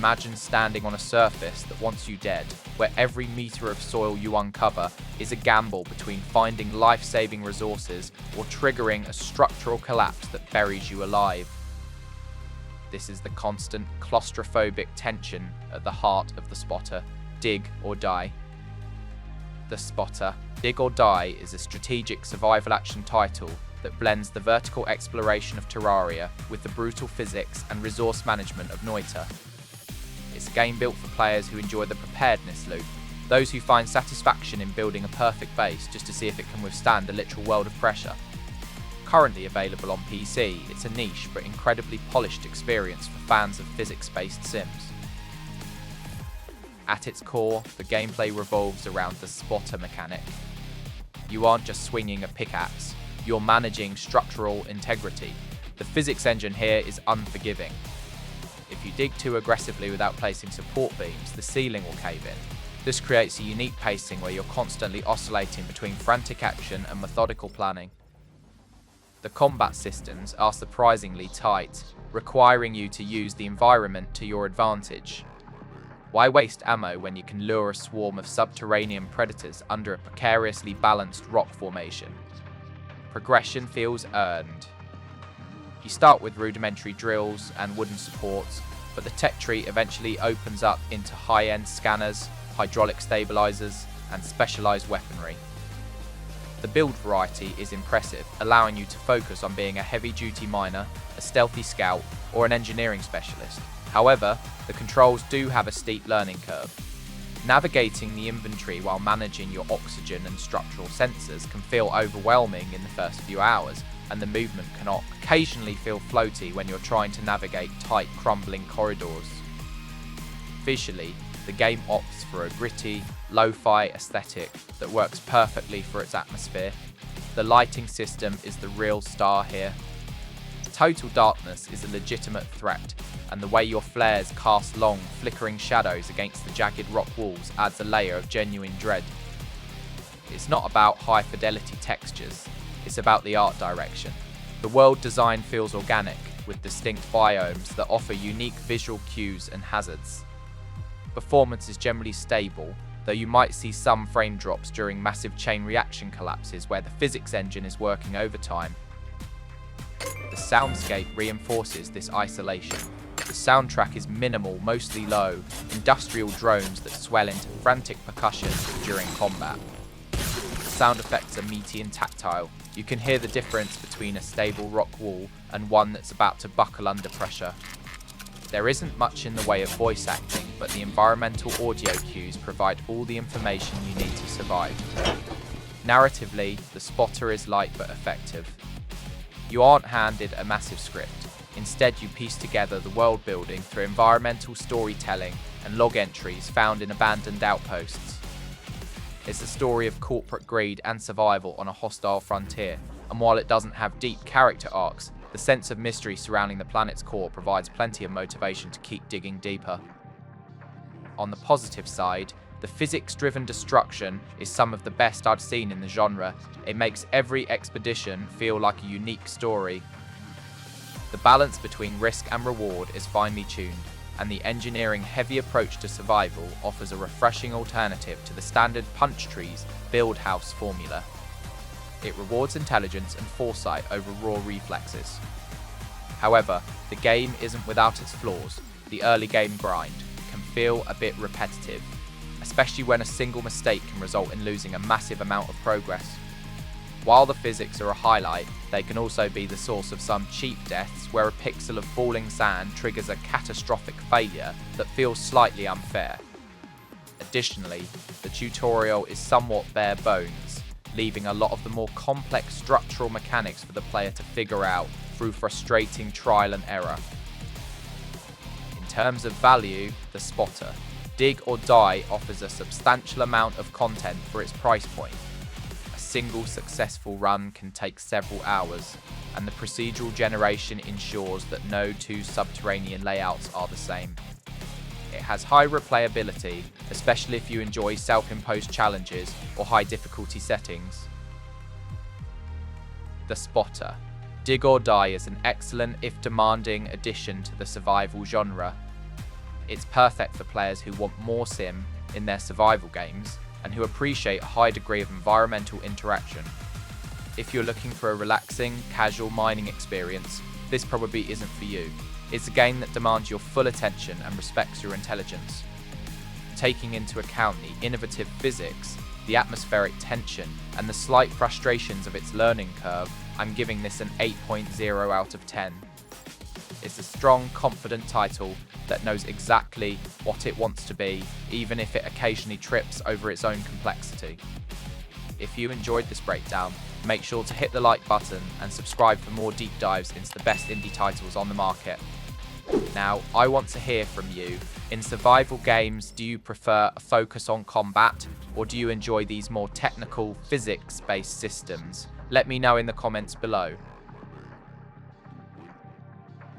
imagine standing on a surface that wants you dead, where every meter of soil you uncover is a gamble between finding life-saving resources or triggering a structural collapse that buries you alive. This is the constant claustrophobic tension at the heart of The Spotter, Dig or Die. The Spotter, Dig or Die is a strategic survival action title that blends the vertical exploration of Terraria with the brutal physics and resource management of Noita. It's a game built for players who enjoy the preparedness loop, those who find satisfaction in building a perfect base just to see if it can withstand a literal world of pressure. Currently available on PC, it's a niche but incredibly polished experience for fans of physics-based sims. At its core, the gameplay revolves around the spotter mechanic. You aren't just swinging a pickaxe, you're managing structural integrity. The physics engine here is unforgiving. If you dig too aggressively without placing support beams, the ceiling will cave in. This creates a unique pacing where you're constantly oscillating between frantic action and methodical planning. The combat systems are surprisingly tight, requiring you to use the environment to your advantage. Why waste ammo when you can lure a swarm of subterranean predators under a precariously balanced rock formation? Progression feels earned. You start with rudimentary drills and wooden supports, but the tech tree eventually opens up into high-end scanners, hydraulic stabilizers, and specialized weaponry. The build variety is impressive, allowing you to focus on being a heavy-duty miner, a stealthy scout, or an engineering specialist. However, the controls do have a steep learning curve. Navigating the inventory while managing your oxygen and structural sensors can feel overwhelming in the first few hours, and the movement can occasionally feel floaty when you're trying to navigate tight, crumbling corridors. Visually, the game opts for a gritty, lo-fi aesthetic that works perfectly for its atmosphere. The lighting system is the real star here. Total darkness is a legitimate threat, and the way your flares cast long, flickering shadows against the jagged rock walls adds a layer of genuine dread. It's not about high-fidelity textures, it's about the art direction. The world design feels organic, with distinct biomes that offer unique visual cues and hazards. Performance is generally stable, though you might see some frame drops during massive chain reaction collapses where the physics engine is working overtime. The soundscape reinforces this isolation. The soundtrack is minimal, mostly low, industrial drones that swell into frantic percussion during combat. The sound effects are meaty and tactile. You can hear the difference between a stable rock wall and one that's about to buckle under pressure. There isn't much in the way of voice acting, but the environmental audio cues provide all the information you need to survive. Narratively, The Spotter is light but effective. You aren't handed a massive script. Instead, you piece together the world building through environmental storytelling and log entries found in abandoned outposts. It's a story of corporate greed and survival on a hostile frontier, and while it doesn't have deep character arcs, the sense of mystery surrounding the planet's core provides plenty of motivation to keep digging deeper. On the positive side, the physics-driven destruction is some of the best I've seen in the genre. It makes every expedition feel like a unique story. The balance between risk and reward is finely tuned, and the engineering-heavy approach to survival offers a refreshing alternative to the standard punch tree's build house formula. It rewards intelligence and foresight over raw reflexes. However, the game isn't without its flaws. The early game grind can feel a bit repetitive, especially when a single mistake can result in losing a massive amount of progress. While the physics are a highlight, they can also be the source of some cheap deaths where a pixel of falling sand triggers a catastrophic failure that feels slightly unfair. Additionally, the tutorial is somewhat bare bones, leaving a lot of the more complex structural mechanics for the player to figure out through frustrating trial and error. In terms of value, The Spotter, Dig or Die offers a substantial amount of content for its price point. A single successful run can take several hours, and the procedural generation ensures that no two subterranean layouts are the same. It has high replayability, especially if you enjoy self-imposed challenges or high difficulty settings. The Spotter, Dig or Die is an excellent, if demanding, addition to the survival genre. It's perfect for players who want more sim in their survival games and who appreciate a high degree of environmental interaction. If you're looking for a relaxing, casual mining experience, this probably isn't for you. It's a game that demands your full attention and respects your intelligence. Taking into account the innovative physics, the atmospheric tension, and the slight frustrations of its learning curve, I'm giving this an 8.0 out of 10. It's a strong, confident title that knows exactly what it wants to be, even if it occasionally trips over its own complexity. If you enjoyed this breakdown, make sure to hit the like button and subscribe for more deep dives into the best indie titles on the market. Now, I want to hear from you. In survival games, do you prefer a focus on combat, or do you enjoy these more technical, physics-based systems? Let me know in the comments below.